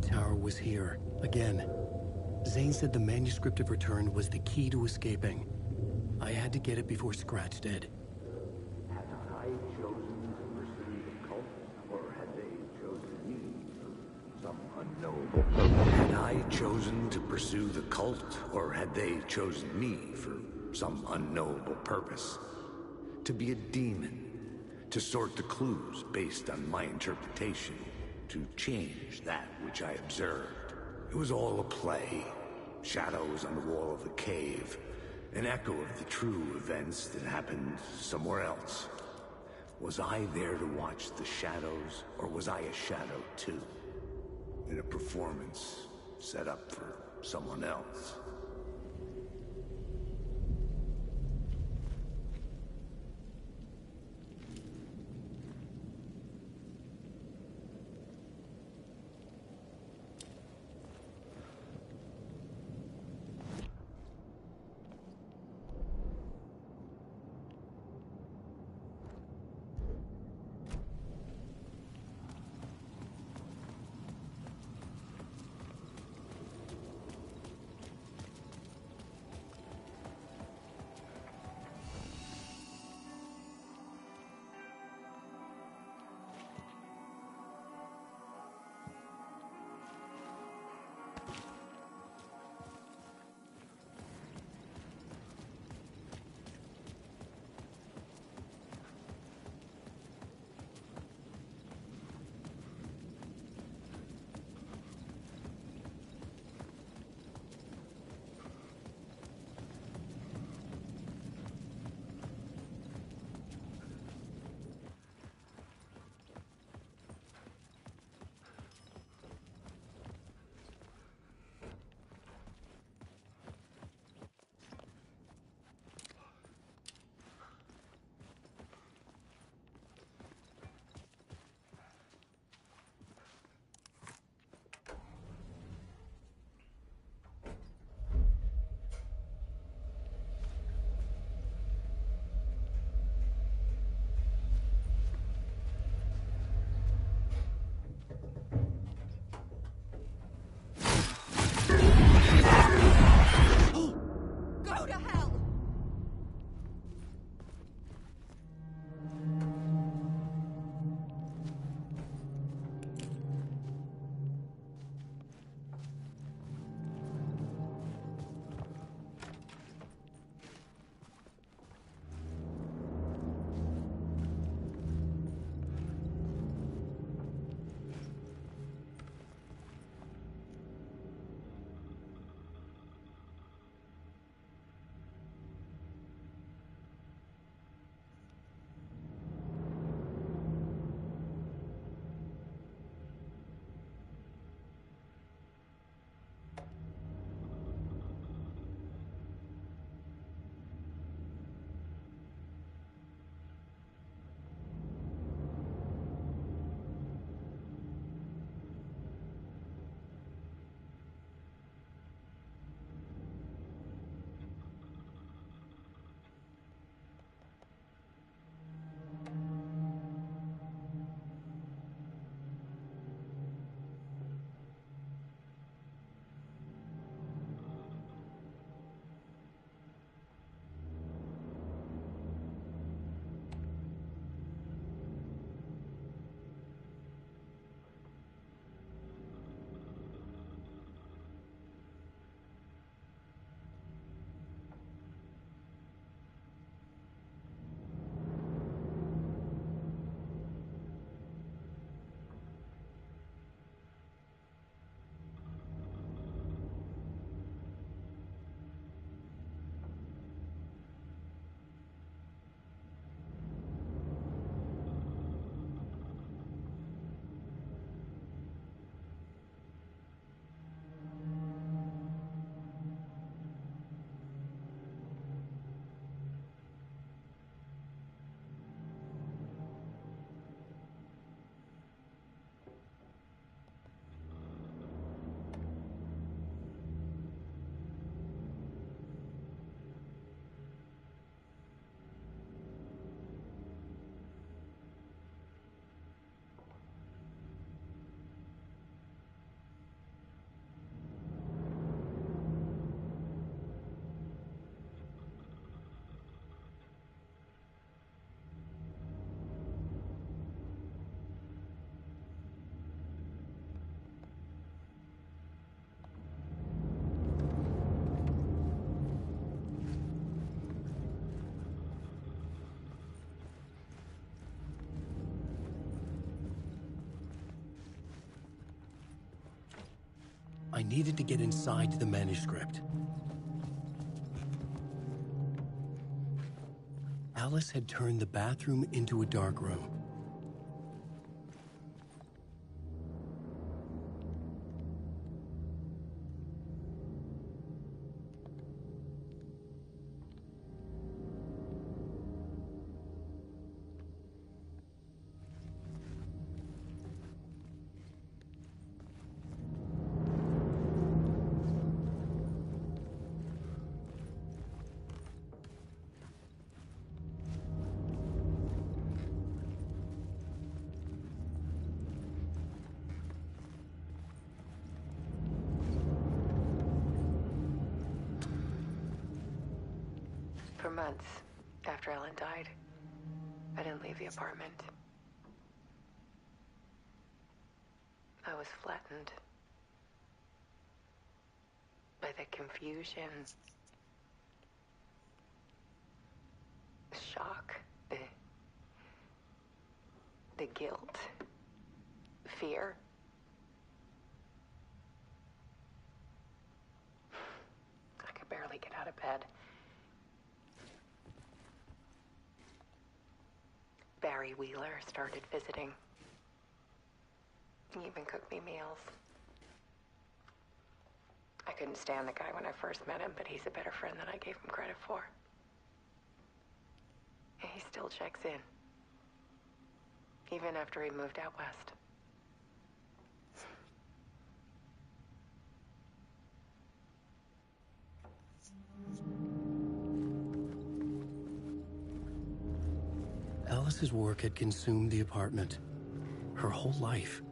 tower was here, again. Zane said the manuscript of return was the key to escaping. I had to get it before Scratch did. Had I chosen to pursue the cult, or had they chosen me for some unknowable purpose? Had I chosen to pursue the cult, or had they chosen me for some unknowable purpose? To be a demon, to sort the clues based on my interpretation, to change that which I observed. It was all a play. Shadows on the wall of the cave. An echo of the true events that happened somewhere else. Was I there to watch the shadows, or was I a shadow too? In a performance set up for someone else? I needed to get inside the manuscript. Alice had turned the bathroom into a dark room. For months after Ellen died, I didn't leave the apartment. I was flattened by the confusion, the shock, the guilt, fear. I could barely get out of bed. Barry Wheeler started visiting. He even cooked me meals. I couldn't stand the guy when I first met him, but he's a better friend than I gave him credit for. And he still checks in, even after he moved out west. Alice's work had consumed the apartment, her whole life.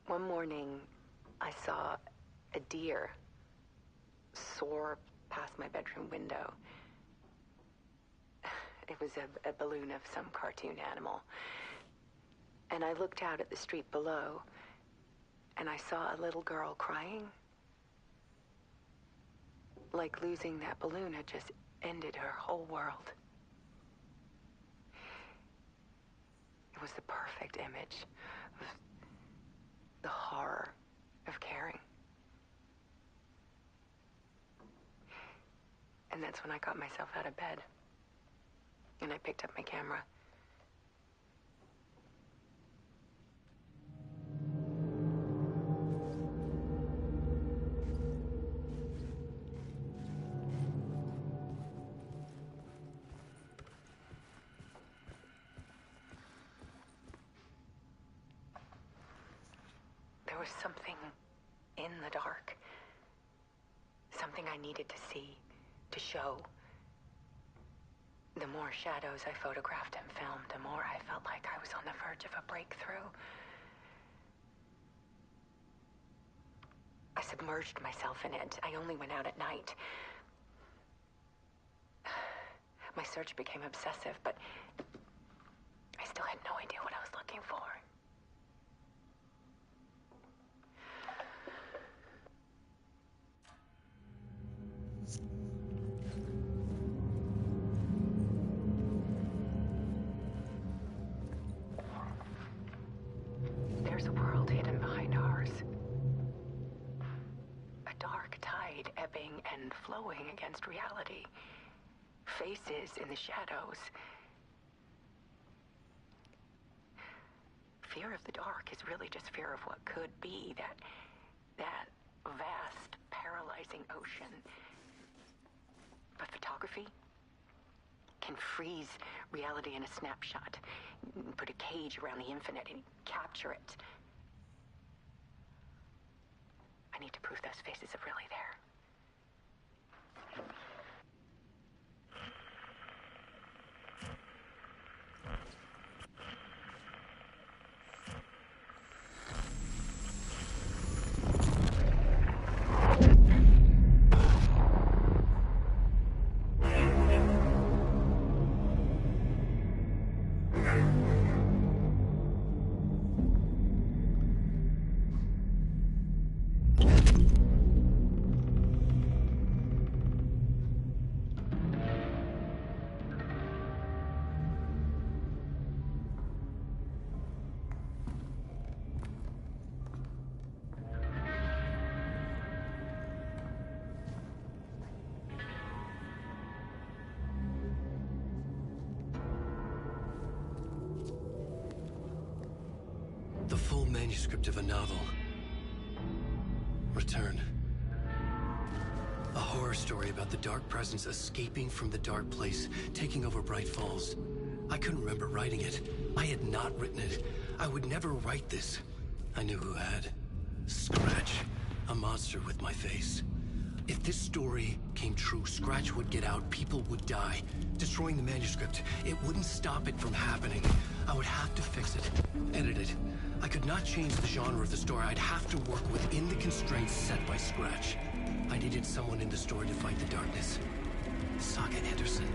One morning, I saw a deer soar past my bedroom window. It was a balloon of some cartoon animal. And I looked out at the street below, and I saw a little girl crying. Like losing that balloon had just ended her whole world. It was the perfect image of the horror of caring. And that's when I got myself out of bed. And I picked up my camera. There was something in the dark. Something I needed to see, to show. The more shadows I photographed and filmed, the more I felt like I was on the verge of a breakthrough. I submerged myself in it. I only went out at night. My search became obsessive, but I still had no idea what I was looking for. There's a world hidden behind ours. A dark tide ebbing and flowing against reality. Faces in the shadows. Fear of the dark is really just fear of what could be, that vast, paralyzing ocean. holography can freeze reality in a snapshot, put a cage around the infinite and capture it. I need to prove those faces are really there. The full manuscript of a novel. Return. A horror story about the dark presence escaping from the dark place, taking over Bright Falls. I couldn't remember writing it. I had not written it. I would never write this. I knew who had. Scratch. A monster with my face. If this story came true, Scratch would get out, people would die. Destroying the manuscript, it wouldn't stop it from happening. I would have to fix it, edit it. I could not change the genre of the story. I'd have to work within the constraints set by Scratch. I needed someone in the story to fight the darkness. Saga Anderson.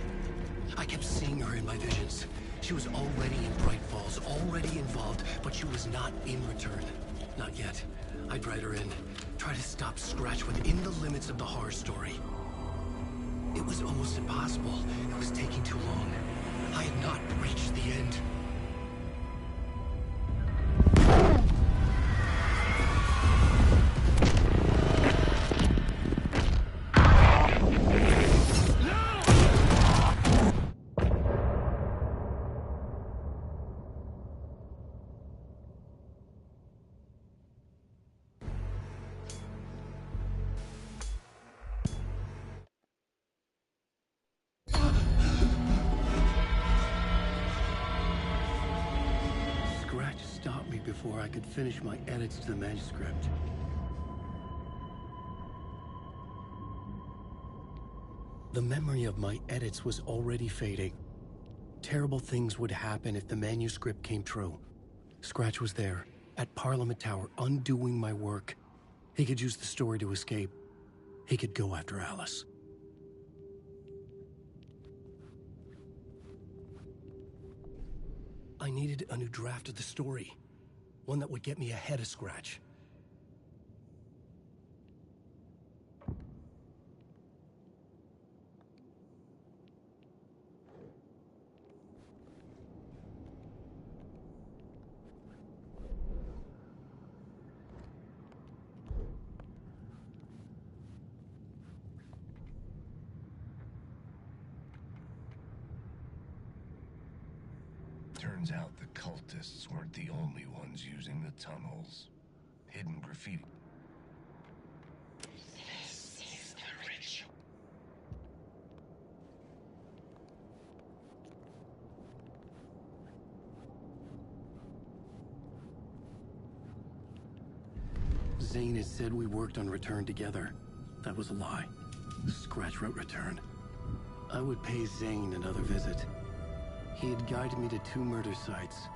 I kept seeing her in my visions. She was already in Bright Falls, already involved, but she was not in Return. Not yet. I'd write her in. Try to stop Scratch within the limits of the horror story. It was almost impossible. It was taking too long. I had not reached the end. Stopped me before I could finish my edits to the manuscript. The memory of my edits was already fading. Terrible things would happen if the manuscript came true. Scratch was there, at Parliament Tower, undoing my work. He could use the story to escape. He could go after Alice. I needed a new draft of the story. One that would get me ahead of Scratch. Turns out the cultists weren't the only ones using the tunnels. Hidden graffiti. This is the ritual. Zane had said we worked on Return together. That was a lie. Scratch wrote Return. I would pay Zane another visit. He had guided me to 2 murder sites.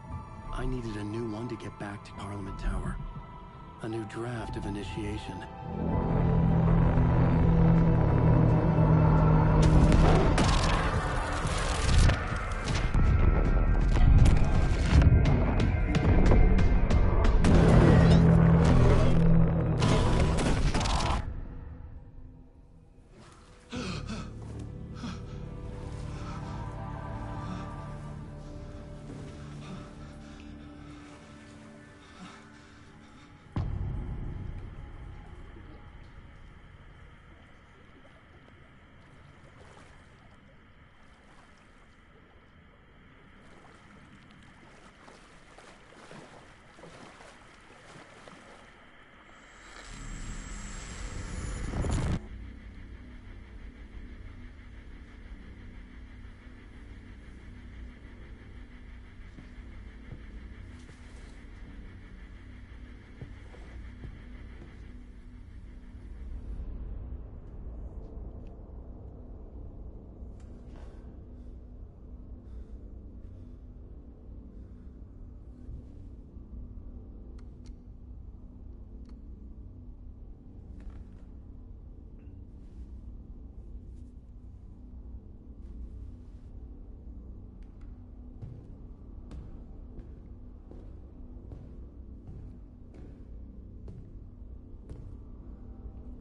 I needed a new one to get back to Parliament Tower. A new draft of initiation.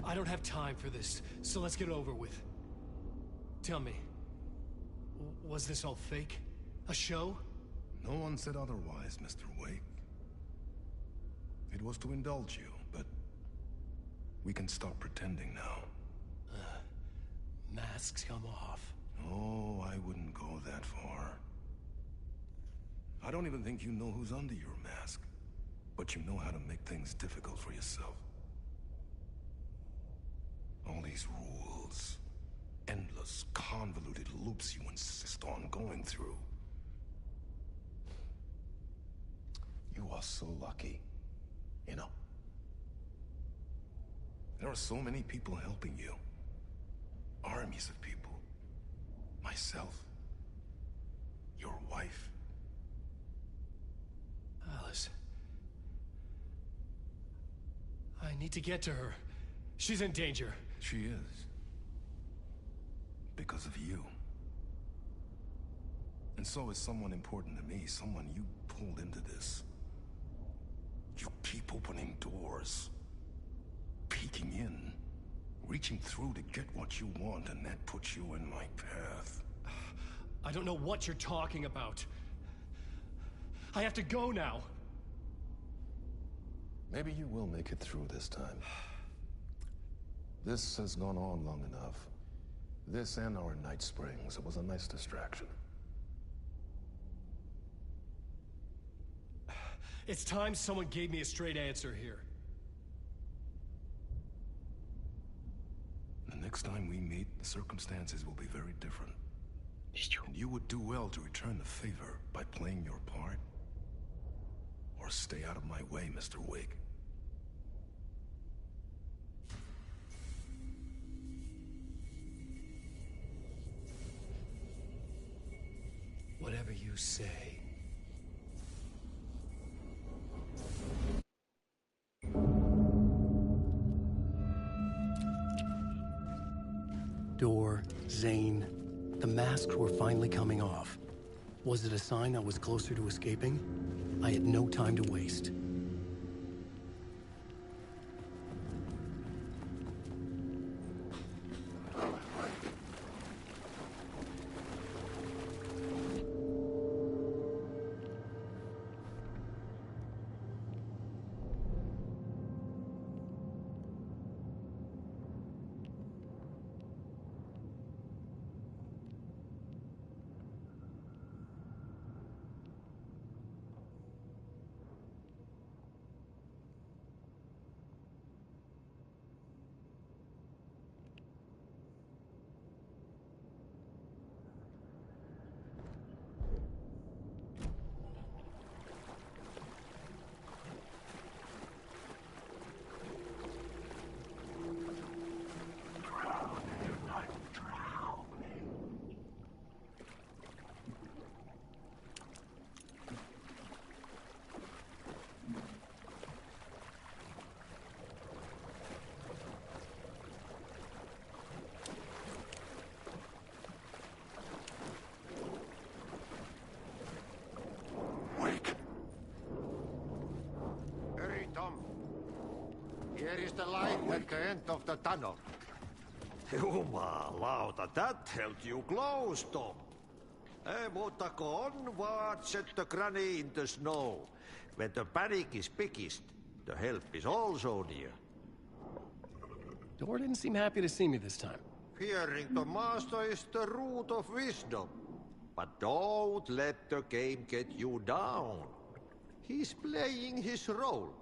I don't have time for this, so let's get it over with. Tell me, was this all fake? A show? No one said otherwise, Mr. Wake. It was to indulge you, but we can stop pretending now. Masks come off. Oh, I wouldn't go that far. I don't even think you know who's under your mask, but you know how to make things difficult for yourself. All these rules, endless, convoluted loops you insist on going through. You are so lucky, you know. There are so many people helping you. Armies of people. Myself. Your wife. Alice. I need to get to her. She's in danger. She is. Because of you. And so is someone important to me, someone you pulled into this. You keep opening doors. Peeking in. Reaching through to get what you want, and that puts you in my path. I don't know what you're talking about. I have to go now. Maybe you will make it through this time. This has gone on long enough. This and our night springs. It was a nice distraction. It's time someone gave me a straight answer here. The next time we meet, the circumstances will be very different. And you would do well to return the favor by playing your part. Or stay out of my way, Mr. Wake. Whatever you say. Door, Zane. The masks were finally coming off. Was it a sign I was closer to escaping? I had no time to waste. Here is the light at the end of the tunnel. Jumalauta, that held you close, Tom. Mutta go onward, set the granny in the snow. When the panic is biggest, the help is also near. Door didn't seem happy to see me this time. Fearing the master is the root of wisdom. But don't let the game get you down. He's playing his role.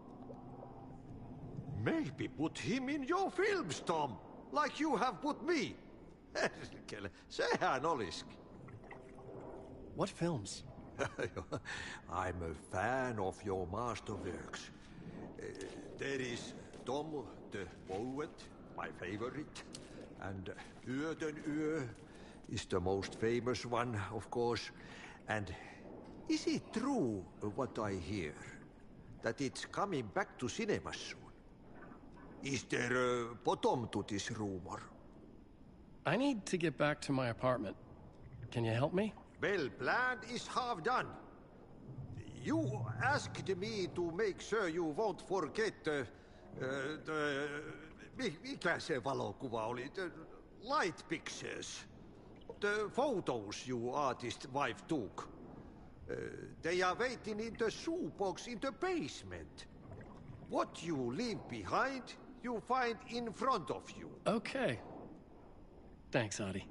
Maybe put him in your films, Tom, like you have put me. Sehän oliski. What films? I'm a fan of your masterworks. There is Tom the Poet, my favorite, and Yö is the most famous one, of course. And is it true what I hear, that it's coming back to cinemas soon? Is there a bottom to this rumor? I need to get back to my apartment. Can you help me? Well, plan is half done. You asked me to make sure you won't forget the Mikä se valokuva oli? The light pictures. The photos your artist wife took. They are waiting in the shoebox in the basement. What you leave behind, you find in front of you. Okay. Thanks, Adi.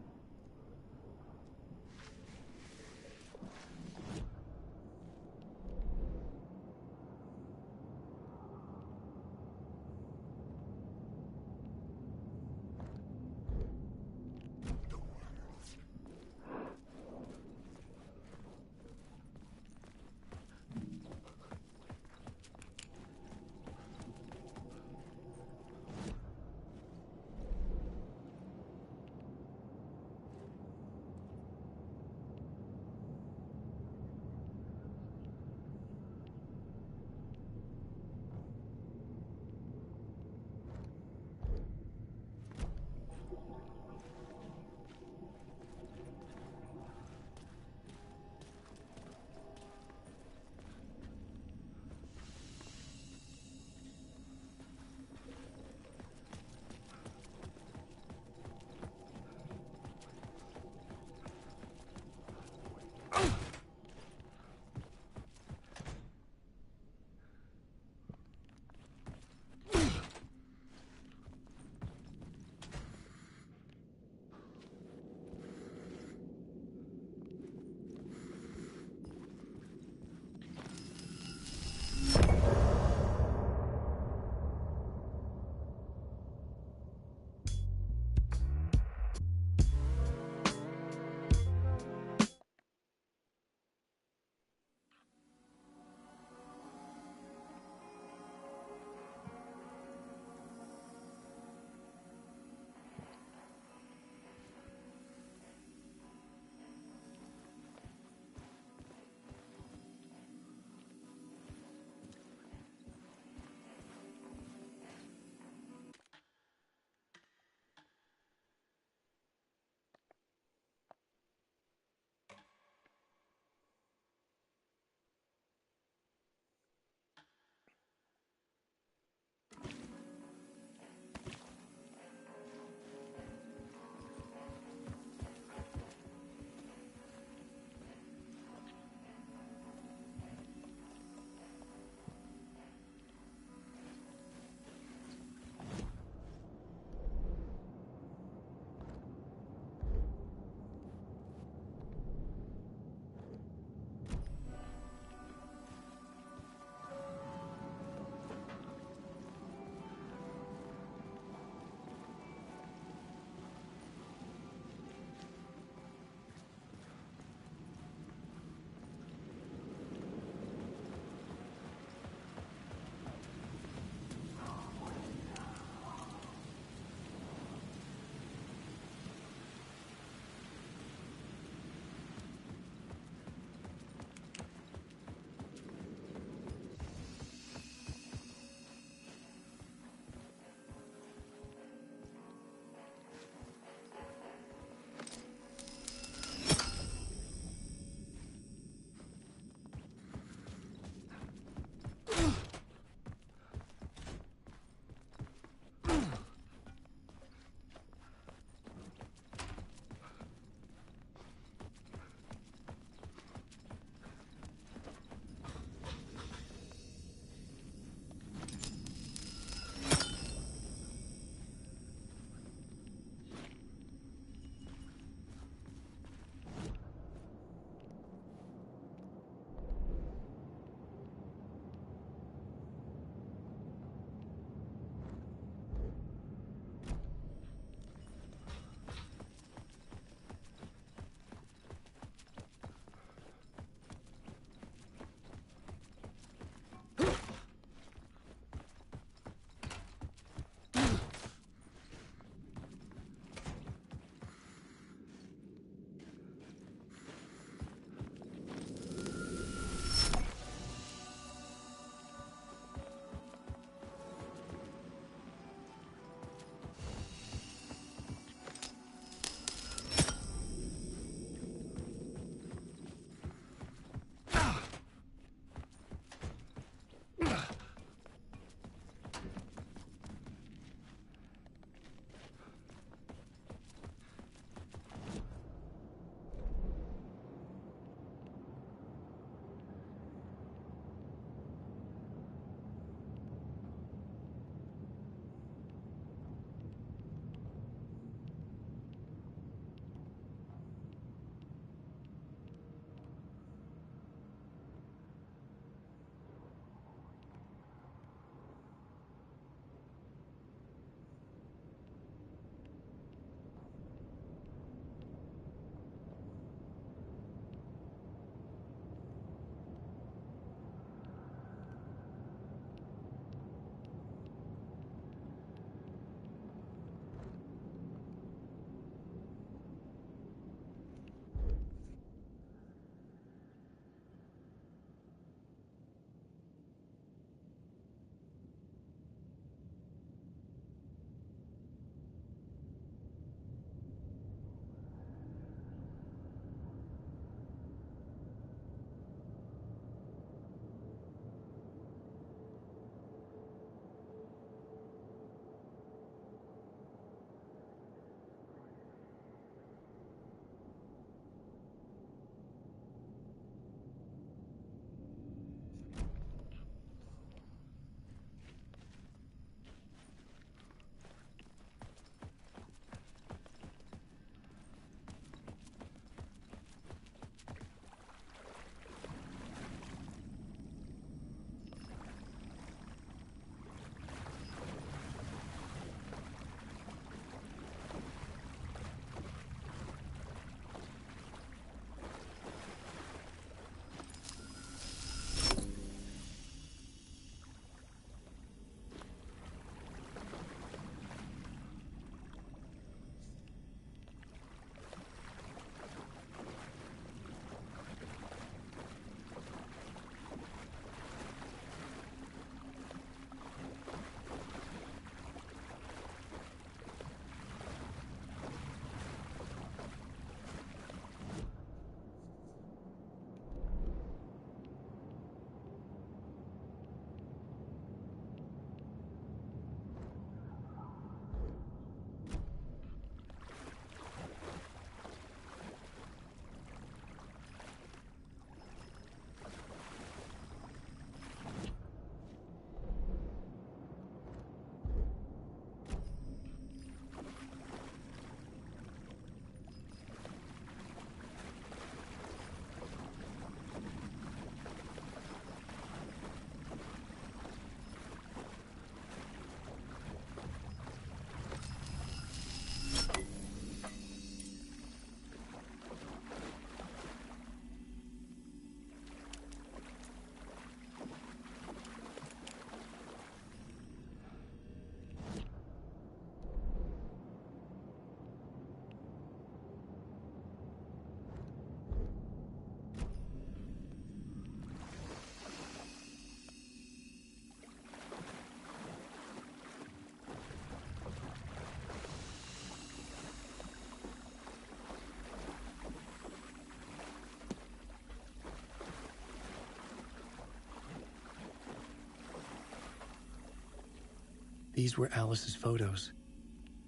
These were Alice's photos.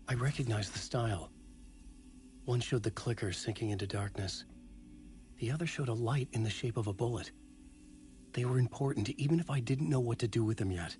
I recognized the style. One showed the clicker sinking into darkness. The other showed a light in the shape of a bullet. They were important, even if I didn't know what to do with them yet.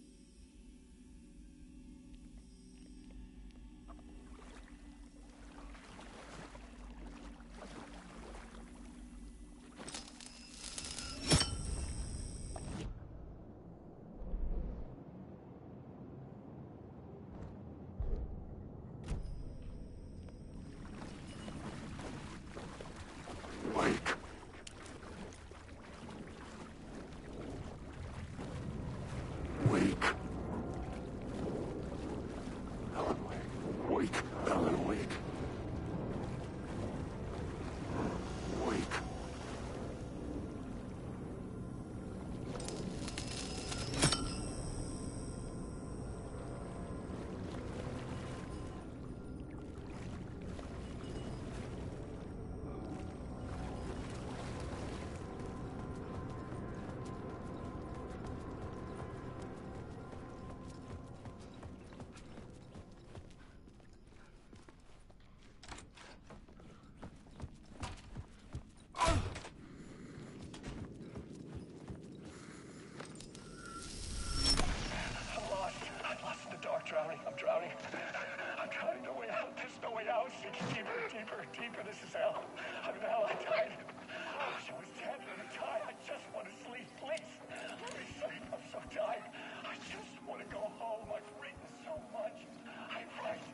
Deeper, this is hell. I'm in hell, I died. I wish I was dead. I'm tired. I just want to sleep, please. Let me sleep. I'm so tired. I just want to go home. I've written so much. I write.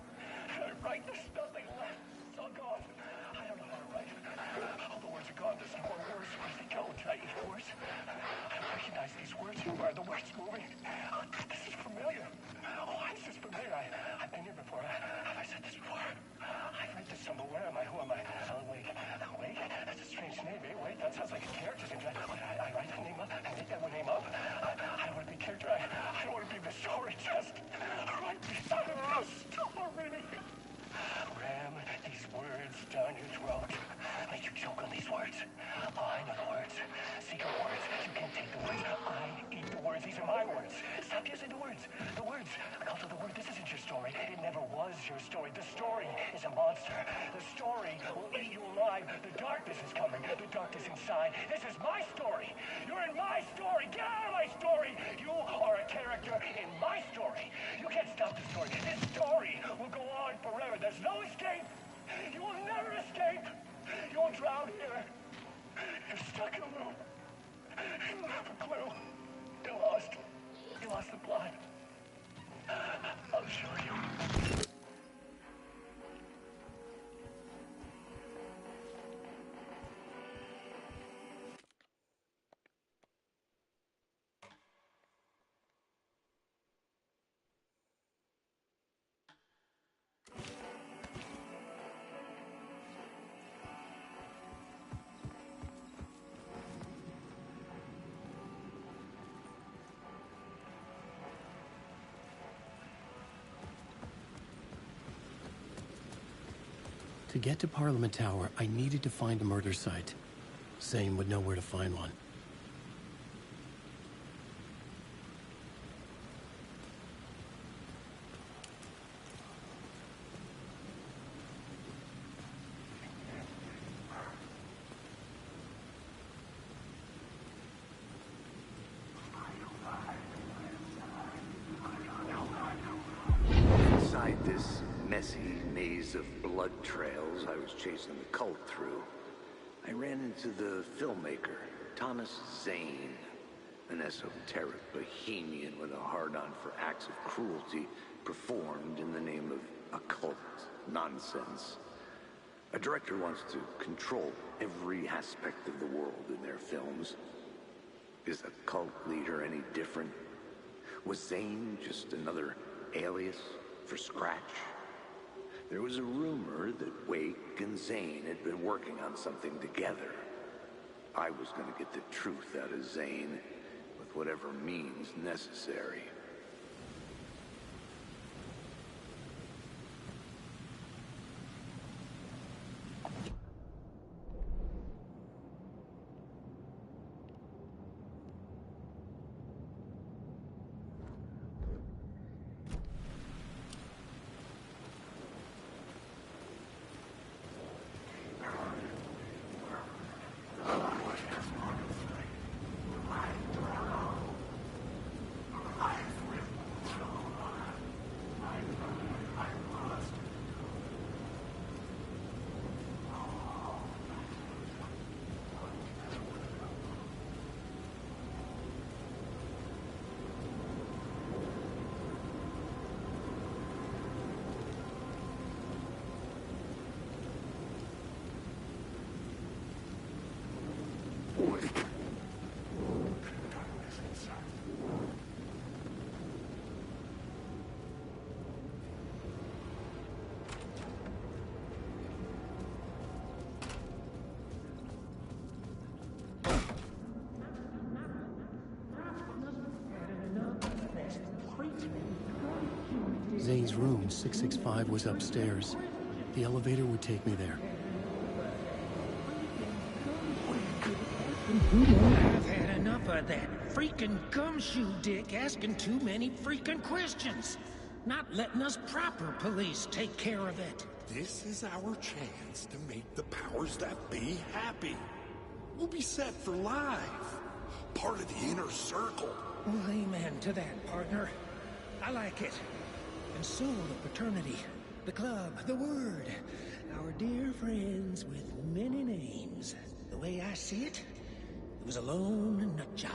There's nothing left. It's all gone. I don't know how to write. All the words are gone. There's no more words. Where do they go? Did I eat words? I recognize these words. Who are the words moving? Oh, this is familiar. Oh, why is this familiar? I've been here before. Have I said this before? I've read this somewhere. Where am I? Who am I? Wake. Wake? That's a strange name, eh? Wait, that sounds like a character's name. I write the name up. I make that name up. I don't want to be a character. I don't want to be the story. Just write me out of the story. Ram these words down your throat. Make you choke on these words. Oh, I know the words. Secret words. You can't take the words. I eat the words. These are my words. Stop using the words. The words. Culture the word. This isn't your story. It never was your story. The story is a monster. The story will eat you alive. The darkness is coming. The darkness inside. This is my story. You're in my story. Get out of my story. You are a character in my story. You can't stop the story. This story will go on forever. There's no escape. You will never escape. You will drown here. You're stuck in a loop. You don't have a clue. You're lost. You lost the plot. I'll show you. To get to Parliament Tower, I needed to find a murder site. Zane would know where to find one. Inside this messy maze of blood trails I was chasing the cult through, I ran into the filmmaker, Thomas Zane, an esoteric bohemian with a hard-on for acts of cruelty performed in the name of occult nonsense. A director wants to control every aspect of the world in their films. Is a cult leader any different? Was Zane just another alias for Scratch? There was a rumor that Wake and Zane had been working on something together. I was going to get the truth out of Zane with whatever means necessary. Zane's room, 665, was upstairs. The elevator would take me there. I've had enough of that freaking gumshoe dick asking too many freaking questions. Not letting us proper police take care of it. This is our chance to make the powers that be happy. We'll be set for life. Part of the inner circle. Well, amen to that, partner. I like it. And so the fraternity, the club, the word. Our dear friends with many names. The way I see it, it was a lone nut job.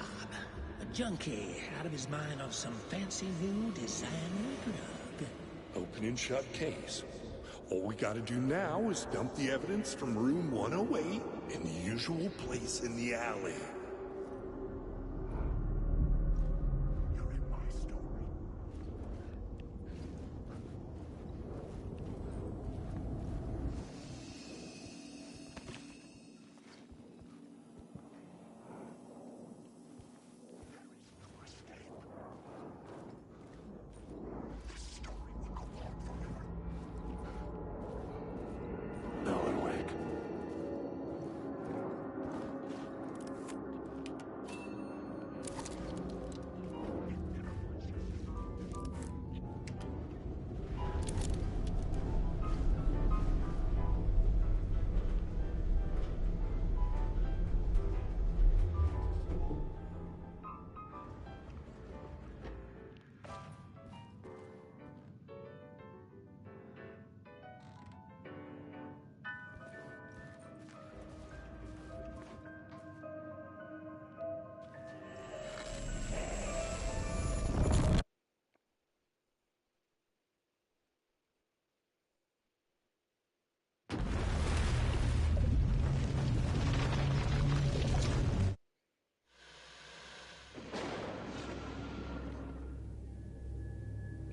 A junkie out of his mind on some fancy new designer drug. Open and shut case. All we gotta do now is dump the evidence from room 108 in the usual place in the alley. You're in my story.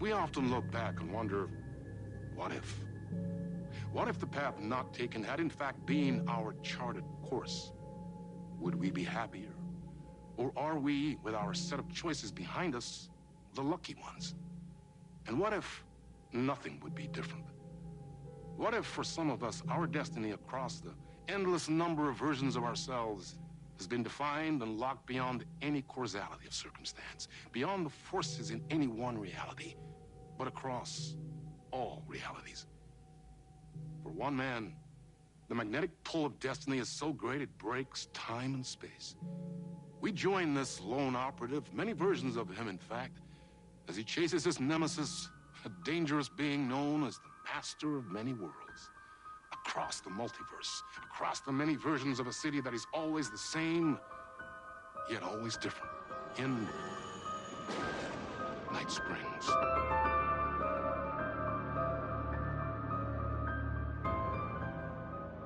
We often look back and wonder, what if? What if the path not taken had in fact been our charted course? Would we be happier? Or are we, with our set of choices behind us, the lucky ones? And what if nothing would be different? What if, for some of us, our destiny across the endless number of versions of ourselves has been defined and locked beyond any causality of circumstance, beyond the forces in any one reality, but across all realities? For one man, the magnetic pull of destiny is so great it breaks time and space. We join this lone operative, many versions of him in fact, as he chases his nemesis, a dangerous being known as the master of many worlds. Across the multiverse, across the many versions of a city that is always the same, yet always different. In Night Springs.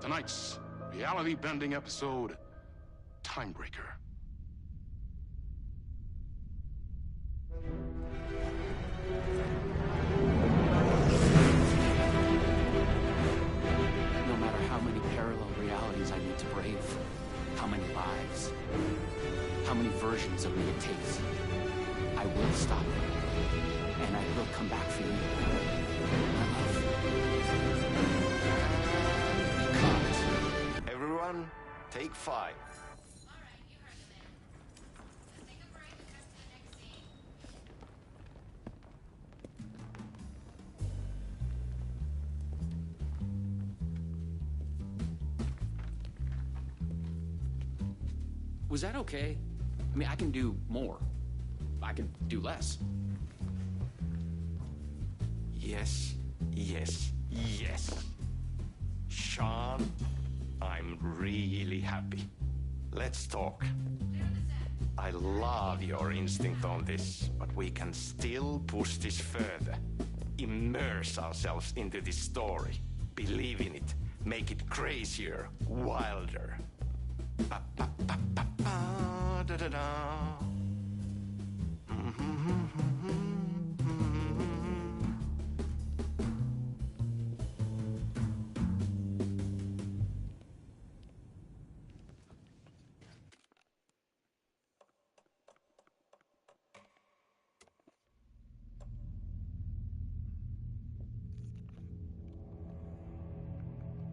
Tonight's reality-bending episode, Timebreaker. No matter how many parallel realities I need to brave, how many lives, how many versions of me it takes, I will stop it, and I will come back for you. My love. Cut. Everyone, take 5. Was that okay? I mean, I can do more. I can do less. Yes, yes, yes. Sean, I'm really happy. Let's talk. I love your instinct on this, but we can still push this further. Immerse ourselves into this story. Believe in it. Make it crazier, wilder. Da-da-da.